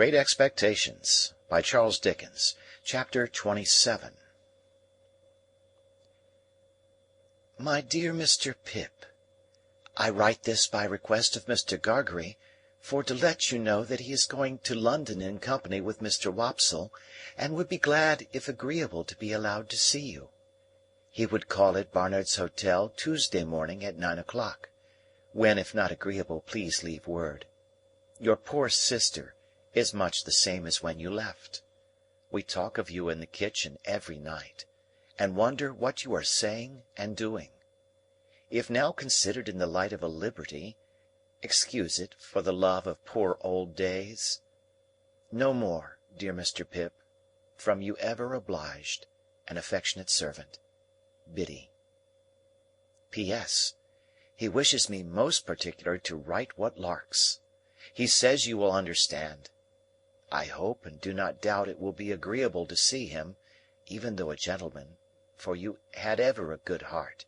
Great Expectations by Charles Dickens. Chapter 27. My dear Mr. Pip, I write this by request of Mr. Gargery, for to let you know that he is going to London in company with Mr. Wopsle, and would be glad, if agreeable, to be allowed to see you. He would call at Barnard's Hotel Tuesday morning at 9 o'clock, when, if not agreeable, please leave word. Your poor sister is much the same as when you left. We talk of you in the kitchen every night, and wonder what you are saying and doing. If now considered in the light of a liberty, excuse it for the love of poor old days. No more, dear Mr. Pip, from you ever obliged and affectionate servant, Biddy. P.S. He wishes me most particular to write what larks. He says you will understand. I hope and do not doubt it will be agreeable to see him, even though a gentleman, for you had ever a good heart,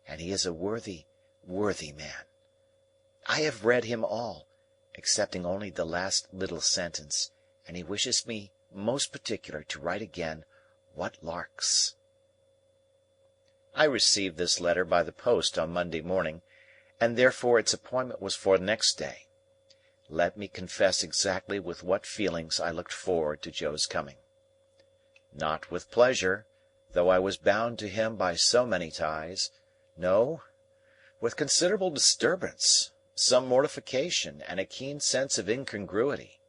and he is a worthy, worthy man. I have read him all, excepting only the last little sentence, and he wishes me most particular to write again what larks. I received this letter by the post on Monday morning, and therefore its appointment was for next day. Let me confess exactly with what feelings I looked forward to Joe's coming. Not with pleasure, though I was bound to him by so many ties. No, with considerable disturbance, some mortification, and a keen sense of incongruity.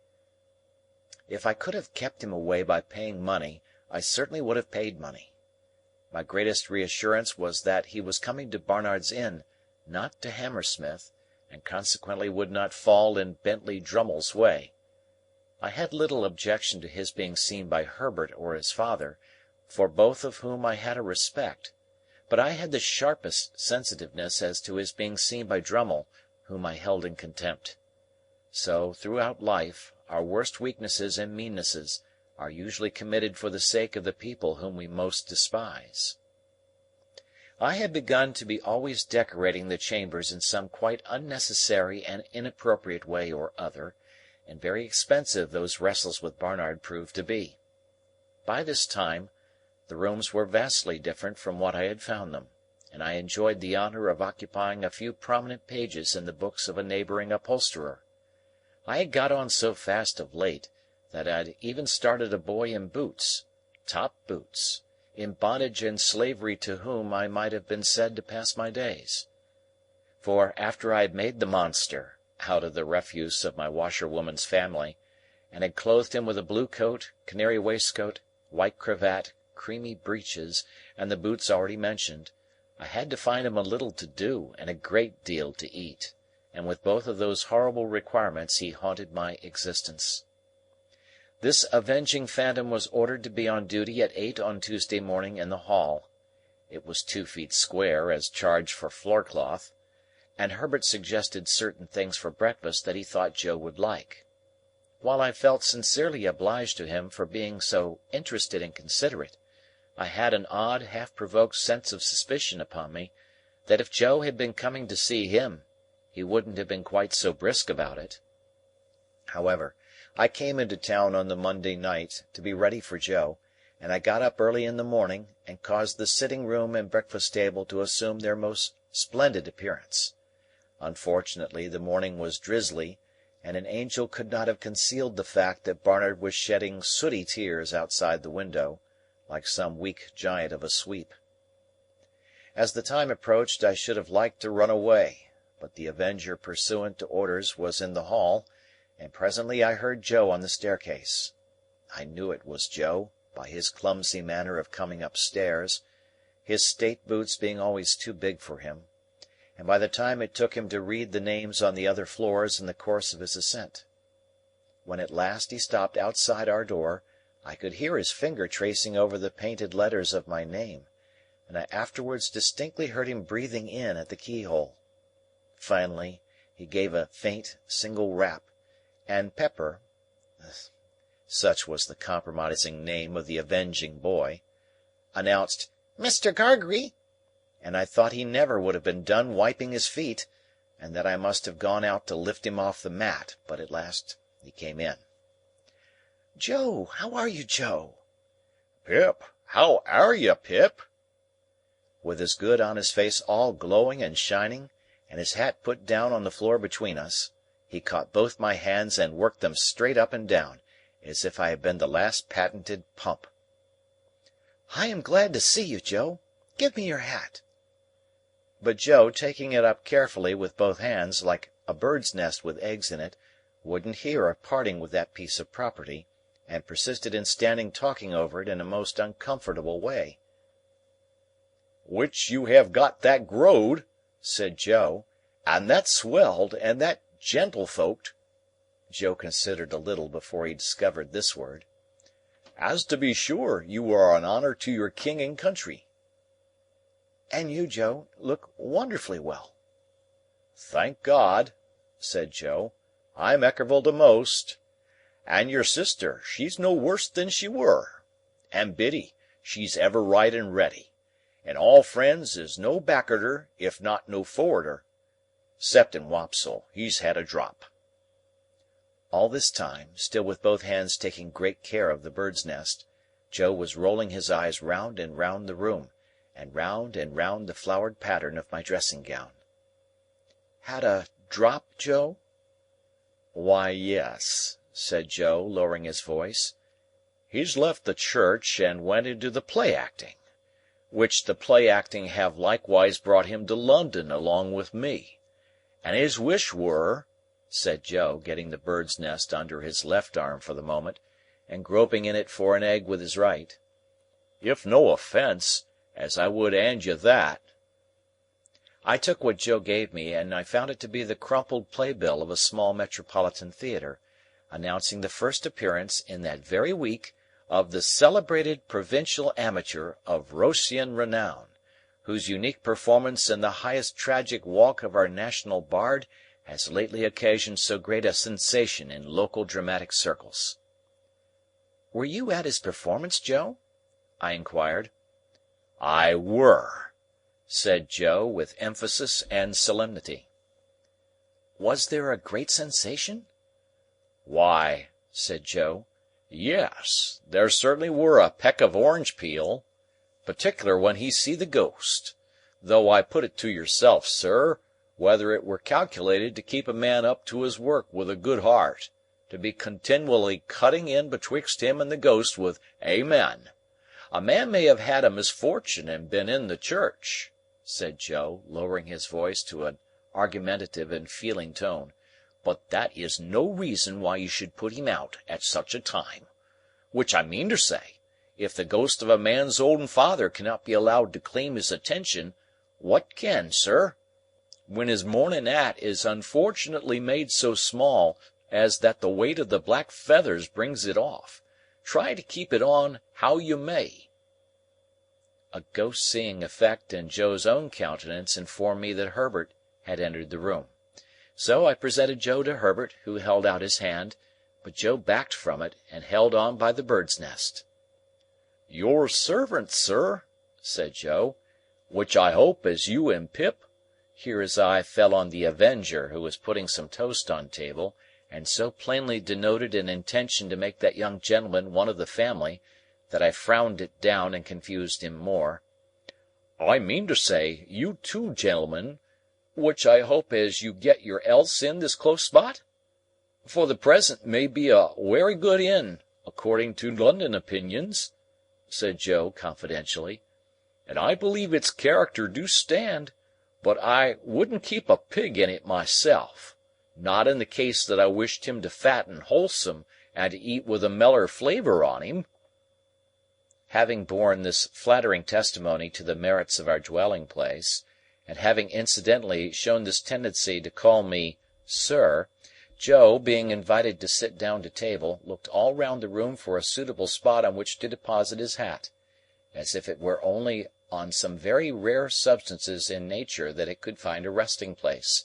If I could have kept him away by paying money, I certainly would have paid money. My greatest reassurance was that he was coming to Barnard's Inn, not to Hammersmith, and consequently would not fall in Bentley Drummle's way. I had little objection to his being seen by Herbert or his father, for both of whom I had a respect, but I had the sharpest sensitiveness as to his being seen by Drummle, whom I held in contempt. So, throughout life, our worst weaknesses and meannesses are usually committed for the sake of the people whom we most despise. I had begun to be always decorating the chambers in some quite unnecessary and inappropriate way or other, and very expensive those wrestles with Barnard proved to be. By this time, the rooms were vastly different from what I had found them, and I enjoyed the honour of occupying a few prominent pages in the books of a neighbouring upholsterer. I had got on so fast of late that I had even started a boy in boots, top boots, in bondage and slavery to whom I might have been said to pass my days. For, after I had made the monster, out of the refuse of my washerwoman's family, and had clothed him with a blue coat, canary waistcoat, white cravat, creamy breeches, and the boots already mentioned, I had to find him a little to do and a great deal to eat, and with both of those horrible requirements he haunted my existence. This avenging phantom was ordered to be on duty at 8 on Tuesday morning in the hall. It was 2 feet square, as charged for floor-cloth, and Herbert suggested certain things for breakfast that he thought Joe would like. While I felt sincerely obliged to him for being so interested and considerate, I had an odd, half-provoked sense of suspicion upon me that if Joe had been coming to see him, he wouldn't have been quite so brisk about it. However, I came into town on the Monday night to be ready for Joe, and I got up early in the morning and caused the sitting-room and breakfast-table to assume their most splendid appearance. Unfortunately, the morning was drizzly, and an angel could not have concealed the fact that Barnard was shedding sooty tears outside the window, like some weak giant of a sweep. As the time approached, I should have liked to run away, but the avenger pursuant to orders was in the hall, and presently I heard Joe on the staircase. I knew it was Joe, by his clumsy manner of coming upstairs, his state boots being always too big for him, and by the time it took him to read the names on the other floors in the course of his ascent. When at last he stopped outside our door, I could hear his finger tracing over the painted letters of my name, and I afterwards distinctly heard him breathing in at the keyhole. Finally, he gave a faint, single rap, and Pepper, such was the compromising name of the avenging boy, announced, "Mr. Gargery," and I thought he never would have been done wiping his feet, and that I must have gone out to lift him off the mat, but at last he came in. Joe! How are you, Joe?" "Pip! How air you, Pip?" With his good honest face all glowing and shining, and his hat put down on the floor between us, he caught both my hands and worked them straight up and down, as if I had been the last patented pump. "I am glad to see you, Joe. Give me your hat." But Joe, taking it up carefully with both hands, like a bird's nest with eggs in it, wouldn't hear of parting with that piece of property, and persisted in standing talking over it in a most uncomfortable way. "Which you have got that growed," said Joe, "and that swelled, and that gentlefolked." Joe considered a little before he discovered this word. "As to be sure, you are an honour to your king and country." "And you, Joe, look wonderfully well." "Thank God," said Joe, "I'm ekerval to most. And your sister, she's no worse than she were. And Biddy, she's ever right and ready. And all friends is no backarder, if not no forwarder. 'Ceptin' Wopsle, he's had a drop." All this time, still with both hands taking great care of the bird's nest, Joe was rolling his eyes round and round the room, and round the flowered pattern of my dressing gown. "Had a drop, Joe?" "Why, yes," said Joe, lowering his voice. "He's left the church and went into the play-acting, which the play-acting have likewise brought him to London along with me. And his wish were," said Joe, getting the bird's nest under his left arm for the moment, and groping in it for an egg with his right, "if no offence, as I would hand you that." I took what Joe gave me, and I found it to be the crumpled playbill of a small metropolitan theatre, announcing the first appearance, in that very week, of the celebrated provincial amateur of Roscian renown, whose unique performance in the highest tragic walk of our national bard has lately occasioned so great a sensation in local dramatic circles. "Were you at his performance, Joe?" I inquired. "I were," said Joe, with emphasis and solemnity. "Was there a great sensation?" "Why," said Joe, "yes, there certainly were a peck of orange peel. Particular when he see the ghost. Though I put it to yourself, sir, whether it were calculated to keep a man up to his work with a good heart, to be continually cutting in betwixt him and the ghost with Amen. A man may have had a misfortune and been in the church," said Joe, lowering his voice to an argumentative and feeling tone, "but that is no reason why you should put him out at such a time. Which I mean to say, if the ghost of a man's own father cannot be allowed to claim his attention, what can, sir? When his morning 'at is unfortunately made so small as that the weight of the black feathers brings it off, try to keep it on how you may." A ghost-seeing effect in Joe's own countenance informed me that Herbert had entered the room. So I presented Joe to Herbert, who held out his hand, but Joe backed from it, and held on by the bird's nest. "Your servant, sir," said Joe, "which I hope as you and Pip—" Here his eye fell on the Avenger, who was putting some toast on table, and so plainly denoted an intention to make that young gentleman one of the family, that I frowned it down and confused him more. "I mean to say, you two gentlemen, which I hope as you get your else in this close spot? For the present may be a wery good inn, according to London opinions," said Joe confidentially, "and I believe its character do stand, but I wouldn't keep a pig in it myself, not in the case that I wished him to fatten wholesome and to eat with a meller flavour on him." Having borne this flattering testimony to the merits of our dwelling-place, and having incidentally shown this tendency to call me "sir," Joe, being invited to sit down to table, looked all round the room for a suitable spot on which to deposit his hat, as if it were only on some very rare substances in nature that it could find a resting-place,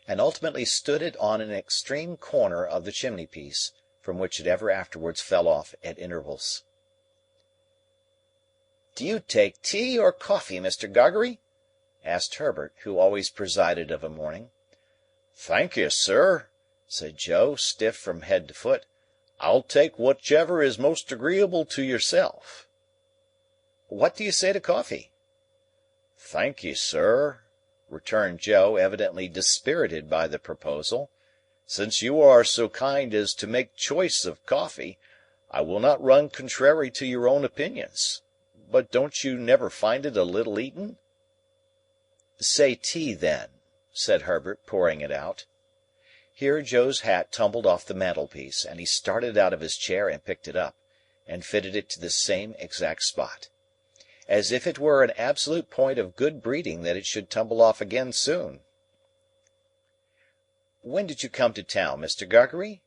and ultimately stood it on an extreme corner of the chimney-piece, from which it ever afterwards fell off at intervals. "Do you take tea or coffee, Mr. Gargery?" asked Herbert, who always presided of a morning. "Thank you, sir," said Joe, stiff from head to foot. I'll take whichever is most agreeable to yourself." "What do you say to coffee?" "Thank ye, sir," returned Joe, evidently dispirited by the proposal. "Since you are so kind as to make choice of coffee, I will not run contrary to your own opinions. But don't you never find it a little eaten?" "Say tea, then," said Herbert, pouring it out. Here Joe's hat tumbled off the mantelpiece, and he started out of his chair and picked it up, and fitted it to the same exact spot. As if it were an absolute point of good breeding that it should tumble off again soon. "When did you come to town, Mr. Gargery?"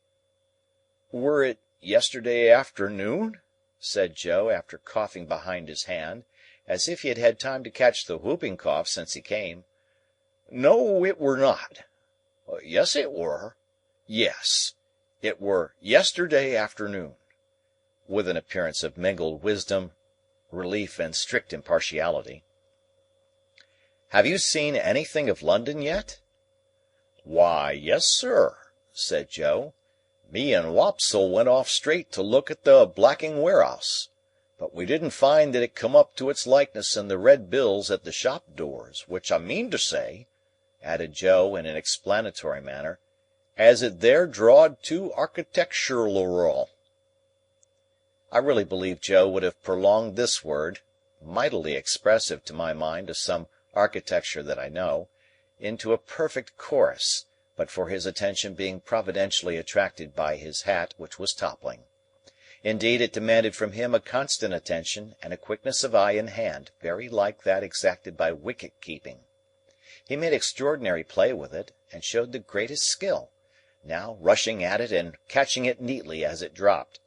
"Were it yesterday afternoon?" said Joe, after coughing behind his hand, as if he had had time to catch the whooping cough since he came. "No, it were not. Yes, it were. Yes, it were yesterday afternoon," with an appearance of mingled wisdom, relief, and strict impartiality. "Have you seen anything of London yet?" "Why, yes, sir," said Joe. "Me and Wopsle went off straight to look at the blacking ware'us, but we didn't find that it come up to its likeness in the red bills at the shop doors, which I mean to say," added Joe in an explanatory manner, "as it there drawed too architectural." I really believe Joe would have prolonged this word, mightily expressive to my mind of some architecture that I know, into a perfect chorus, but for his attention being providentially attracted by his hat, which was toppling. Indeed, it demanded from him a constant attention and a quickness of eye and hand very like that exacted by wicket-keeping. He made extraordinary play with it, and showed the greatest skill, now rushing at it and catching it neatly as it dropped,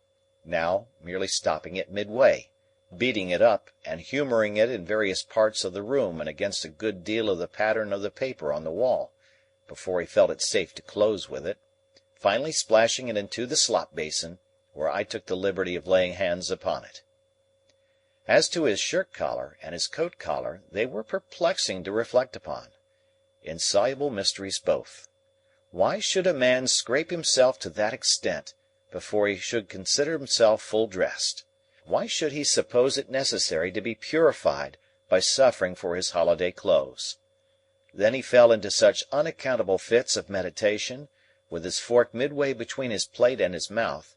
now merely stopping it midway, beating it up, and humouring it in various parts of the room and against a good deal of the pattern of the paper on the wall, before he felt it safe to close with it, finally splashing it into the slop-basin, where I took the liberty of laying hands upon it. As to his shirt-collar and his coat-collar, they were perplexing to reflect upon. Insoluble mysteries both. Why should a man scrape himself to that extent before he should consider himself full dressed? Why should he suppose it necessary to be purified by suffering for his holiday clothes? Then he fell into such unaccountable fits of meditation, with his fork midway between his plate and his mouth,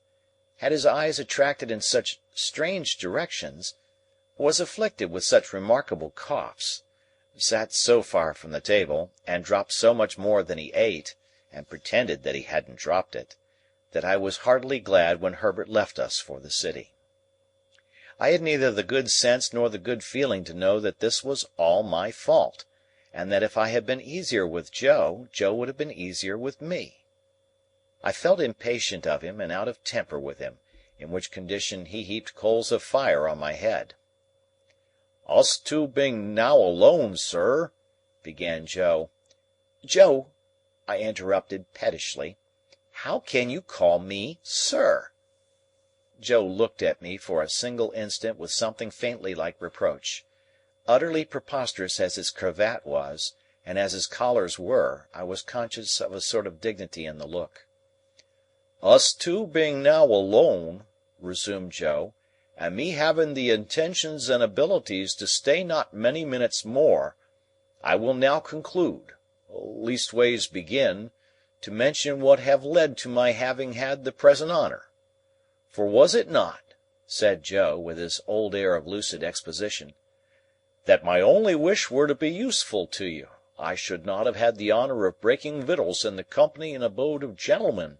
had his eyes attracted in such strange directions, was afflicted with such remarkable coughs, sat so far from the table, and dropped so much more than he ate, and pretended that he hadn't dropped it, that I was heartily glad when Herbert left us for the city. I had neither the good sense nor the good feeling to know that this was all my fault, and that if I had been easier with Joe, Joe would have been easier with me. I felt impatient of him and out of temper with him, in which condition he heaped coals of fire on my head. "Us two being now alone, sir," began Joe. "Joe," I interrupted pettishly, "how can you call me sir?" Joe looked at me for a single instant with something faintly like reproach. Utterly preposterous as his cravat was, and as his collars were, I was conscious of a sort of dignity in the look. "Us two being now alone," resumed Joe, "and me having the intentions and abilities to stay not many minutes more, I will now conclude, leastways begin, to mention what have led to my having had the present honour. For was it not," said Joe, with his old air of lucid exposition, "that my only wish were to be useful to you, I should not have had the honour of breaking victuals in the company and abode of gentlemen."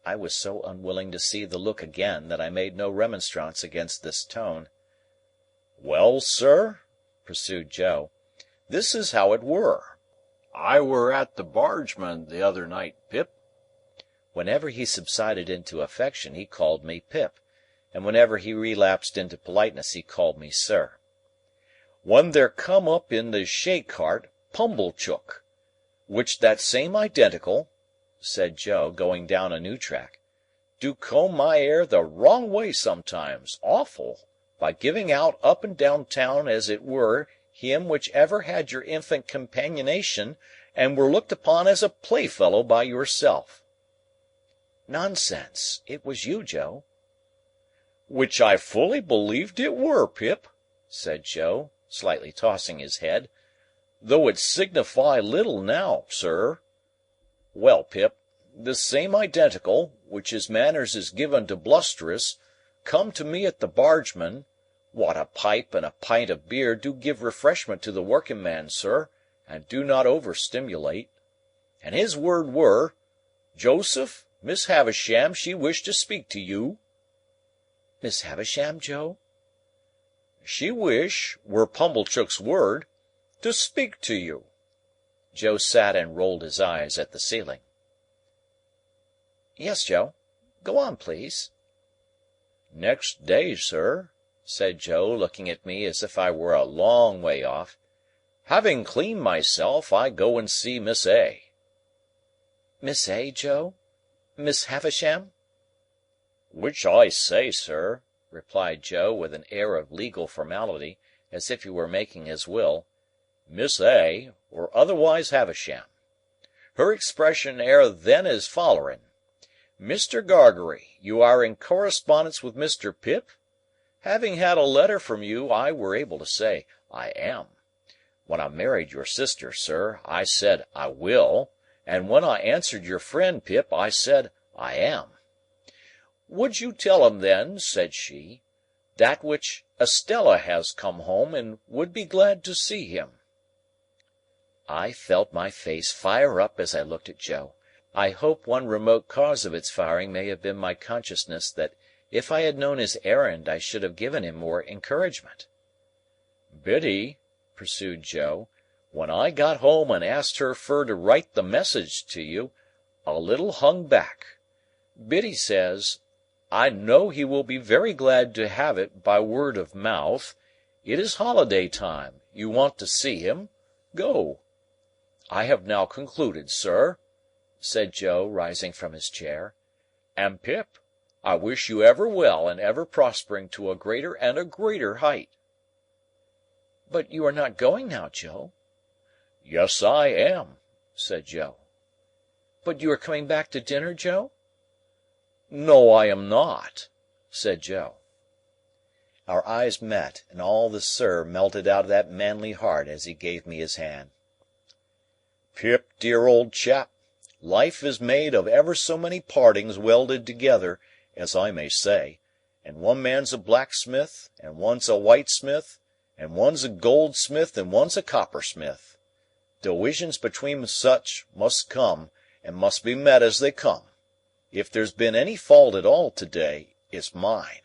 I was so unwilling to see the look again that I made no remonstrance against this tone. "Well, sir," pursued Joe, "this is how it were. I were at the Bargeman the other night, Pip." Whenever he subsided into affection he called me Pip, and whenever he relapsed into politeness he called me sir. "When there come up in the shay-cart Pumblechook, which that same identical," said Joe, going down a new track, "do comb my hair the wrong way sometimes, awful, by giving out up and down town as it were him which ever had your infant companionation and were looked upon as a playfellow by yourself." Nonsense. It was you, Joe. Which I fully believed it were, Pip, said Joe, slightly tossing his head, though it signify little now, sir. Well, Pip, this same identical, which his manners is given to blusterous, come to me at the Bargeman, what a pipe and a pint of beer do give refreshment to the working man, sir, and do not over-stimulate. And his word were, Joseph, Miss Havisham, she wished to speak to you. Miss Havisham, Joe? She wish, were Pumblechook's word, to speak to you. Joe sat and rolled his eyes at the ceiling. Yes, Joe. Go on, please. Next day, sir, said Joe, looking at me as if I were a long way off, having cleaned myself, I go and see Miss A. Miss A, Joe? Miss Havisham? Which I say, sir, replied Joe, with an air of legal formality, as if he were making his will, Miss A, or otherwise Havisham. Her expression air then as follerin. Mr. Gargery, you are in correspondence with Mr. Pip? Having had a letter from you, I were able to say, I am. When I married your sister, sir, I said, I will, and when I answered your friend Pip, I said, I am. Would you tell him then, said she, that which Estella has come home and would be glad to see him? I felt my face fire up as I looked at Joe. I hope one remote cause of its firing may have been my consciousness that if I had known his errand I should have given him more encouragement. Biddy, pursued Joe, when I got home and asked her fur to write the message to you, a little hung back. Biddy says, I know he will be very glad to have it by word of mouth. It is holiday time. You want to see him? Go. I have now concluded, sir, said Joe, rising from his chair. And Pip, I wish you ever well and ever prospering to a greater and a greater height. But you are not going now, Joe? Yes, I am, said Joe. But you are coming back to dinner, Joe? No, I am not, said Joe. Our eyes met, and all the sir melted out of that manly heart as he gave me his hand. Pip, dear old chap, life is made of ever so many partings welded together, as I may say, and one man's a blacksmith, and one's a whitesmith, and one's a goldsmith, and one's a coppersmith. Diwisions between such must come, and must be met as they come. If there's been any fault at all to-day, it's mine.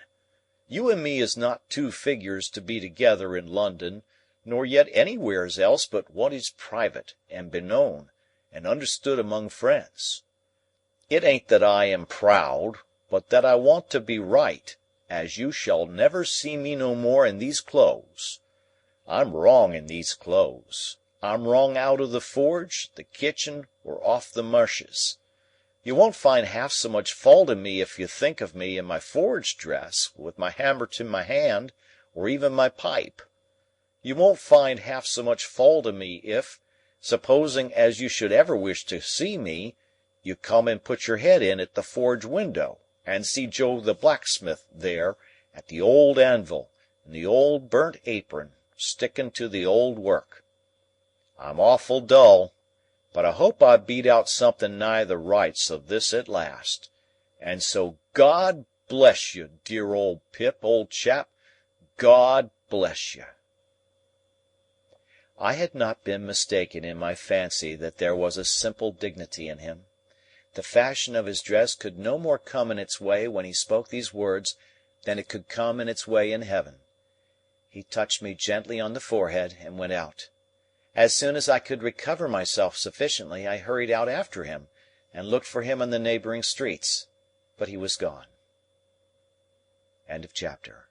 You and me is not two figures to be together in London, nor yet anywheres else but what is private, and beknown, and understood among friends. It ain't that I am proud, but that I want to be right, as you shall never see me no more in these clothes. I'm wrong in these clothes. I'm wrong out of the forge, the kitchen, or off the marshes. You won't find half so much fault in me if you think of me in my forge dress, with my hammer to my hand, or even my pipe. You won't find half so much fault in me if, supposing as you should ever wish to see me, you come and put your head in at the forge window, and see Joe the blacksmith there, at the old anvil, in the old burnt apron, sticking to the old work. I'm awful dull, but I hope I beat out something nigh the rights of this at last. And so God bless you, dear old Pip, old chap, God bless you. I had not been mistaken in my fancy that there was a simple dignity in him. The fashion of his dress could no more come in its way when he spoke these words than it could come in its way in heaven. He touched me gently on the forehead and went out. As soon as I could recover myself sufficiently, I hurried out after him, and looked for him in the neighbouring streets, but he was gone. End of chapter.